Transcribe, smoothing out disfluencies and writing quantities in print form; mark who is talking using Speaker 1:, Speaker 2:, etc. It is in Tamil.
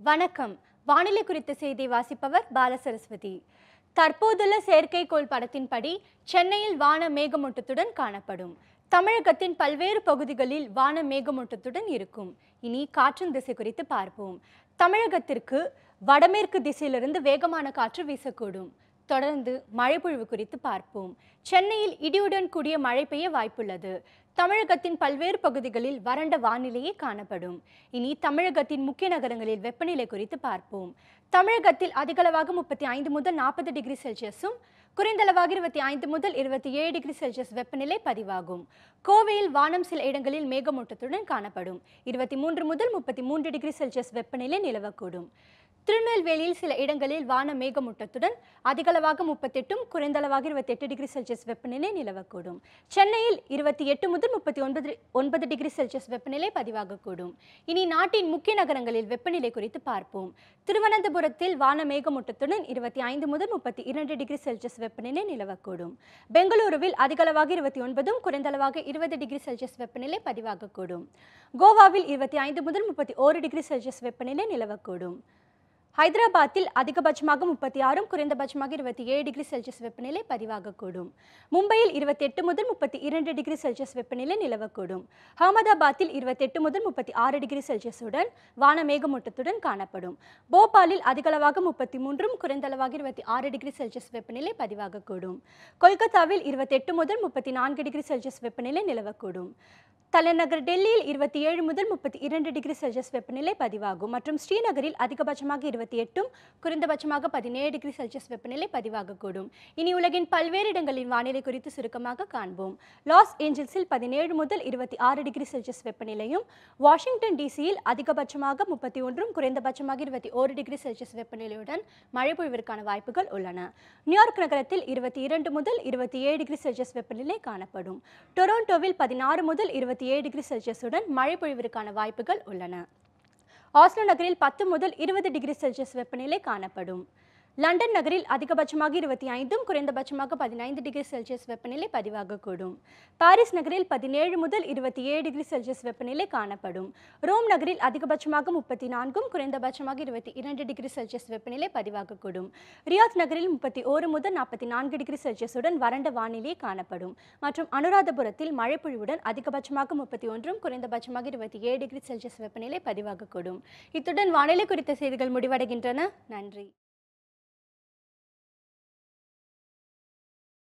Speaker 1: வணக்கம். வானிலை குறித்த செய்தி வாசிப்பவர் பாலசரஸ்வதி. தற்போதுள்ள செயற்கைக்கோள் படத்தின்படி சென்னையில் வான மேகமூட்டத்துடன் காணப்படும். தமிழகத்தின் பல்வேறு பகுதிகளில் வான மேகமூட்டத்துடன் இருக்கும். இனி காற்றின் திசை குறித்து பார்ப்போம். தமிழகத்திற்கு வடமேற்கு திசையிலிருந்து வேகமான காற்று வீசக்கூடும். தொடர்ந்து மழைப்பொழிவு குறித்து பார்ப்போம். சென்னையில் இடியுடன் கூடிய மழை பெய்ய வாய்ப்புள்ளது. தமிழகத்தின் பல்வேறு பகுதிகளில் வறண்ட வானிலையே காணப்படும். இனி தமிழகத்தின் முக்கிய நகரங்களில் வெப்பநிலை குறித்து பார்ப்போம். தமிழகத்தில் அதிகளவாக 35 முதல் 40 டிகிரி செல்சியஸும் குறைந்தளவாக 25 முதல் 27 டிகிரி செல்சியஸ் வெப்பநிலை பதிவாகும். கோவையில் வானம் சில இடங்களில் மேகமூட்டத்துடன் காணப்படும். 23 முதல் 33 டிகிரி செல்சியஸ் வெப்பநிலை நிலவக்கூடும். திருநெல்வேலியில் சில இடங்களில் வான மேகமூட்டத்துடன் அதிகளவாக 38 குறைந்தளவாக 28 டிகிரி செல்சியஸ் வெப்பநிலை நிலவக்கூடும். சென்னையில் 28 முதல் 39 டிகிரி செல்சியஸ் வெப்பநிலை பதிவாகக்கூடும். இனி நாட்டின் முக்கிய நகரங்களில் வெப்பநிலை குறித்து பார்ப்போம். திருவனந்தபுரத்தில் வான மேகமூட்டத்துடன் 25 முதல் 32 டிகிரி செல்சியஸ் வெப்பநிலை நிலவக்கூடும். பெங்களூருவில் அதிகளவாக 29 குறைந்தளவாக 20 டிகிரி செல்சியஸ் வெப்பநிலை பதிவாகக்கூடும். கோவாவில் 25 முதல் 31 டிகிரி செல்சியஸ் வெப்பநிலை நிலவக்கூடும். ஹைதராபாத்தில் அதிகபட்சமாக 36 குறைந்தபட்சமாக 27 டிகிரி செல்சியஸ் வெப்பநிலை பதிவாகக்கூடும். மும்பையில் 28 முதல் 32 டிகிரி செல்சியஸ் வெப்பநிலை நிலவக்கூடும். அகமதாபாத்தில் 28 முதல் 36 டிகிரி செல்சியஸுடன் வான மேகமூட்டத்துடன் காணப்படும். போபாலில் அதிகளவாக 33 குறைந்தளவாக 26 டிகிரி செல்சியஸ் வெப்பநிலை பதிவாகக்கூடும். கொல்கத்தாவில் 28 முதல் 34 டிகிரி செல்சியஸ் வெப்பநிலை நிலவக்கூடும். தலைநகர் டெல்லியில் 27 முதல் 32 டிகிரி செல்சியஸ் வெப்பநிலை பதிவாகும். மற்றும் ஸ்ரீநகரில் அதிகபட்சமாக 28 குறைந்தபட்சமாக 17 டிகிரி செல்சியஸ் வெப்பநிலை பதிவாகக்கூடும். இனி உலகின் பல்வேறு இடங்களின் வானிலை குறித்து சுருக்கமாக காண்போம். லாஸ் ஏஞ்சல்ஸில் 17 முதல் 26 டிகிரி செல்சியஸ் வெப்பநிலையும், வாஷிங்டன் டிசியில் அதிகபட்சமாக 31 குறைந்தபட்சமாக 21 டிகிரி செல்சியஸ் வெப்பநிலையுடன் மழை பொழிவிற்கான வாய்ப்புகள் உள்ளன. நியூயார்க் நகரத்தில் 22 முதல் 27 டிகிரி செல்சியஸ் வெப்பநிலை காணப்படும். டொரண்டோவில் 16 முதல் 27 டிகிரி செல்சியஸுடன் மழை பொழிவிற்கான வாய்ப்புகள் உள்ளன. ஆஸ்லோ நகரில் 10 முதல் 20 டிகிரி செல்சியஸ் வெப்பநிலை காணப்படும். லண்டன் நகரில் அதிகபட்சமாக 25 குறைந்தபட்சமாக 15 டிகிரி செல்சியஸ் வெப்பநிலை பதிவாகக்கூடும். பாரிஸ் நகரில் 17 முதல் 27 டிகிரி செல்சியஸ் வெப்பநிலை காணப்படும். ரோம் நகரில் அதிகபட்சமாக 34 குறைந்தபட்சமாக 22 டிகிரி செல்சியஸ் வெப்பநிலை பதிவாகக்கூடும். ரியாத் நகரில் 31 முதல் 44 டிகிரி செல்சியஸுடன் வறண்ட வானிலை காணப்படும். மற்றும் அனுராதபுரத்தில் மழைப்பொழிவுடன் அதிகபட்சமாக 31 குறைந்தபட்சமாக 27 டிகிரி செல்சியஸ் வெப்பநிலை பதிவாகக்கூடும். இத்துடன் வானிலை குறித்த செய்திகள் முடிவடைகின்றன. நன்றி.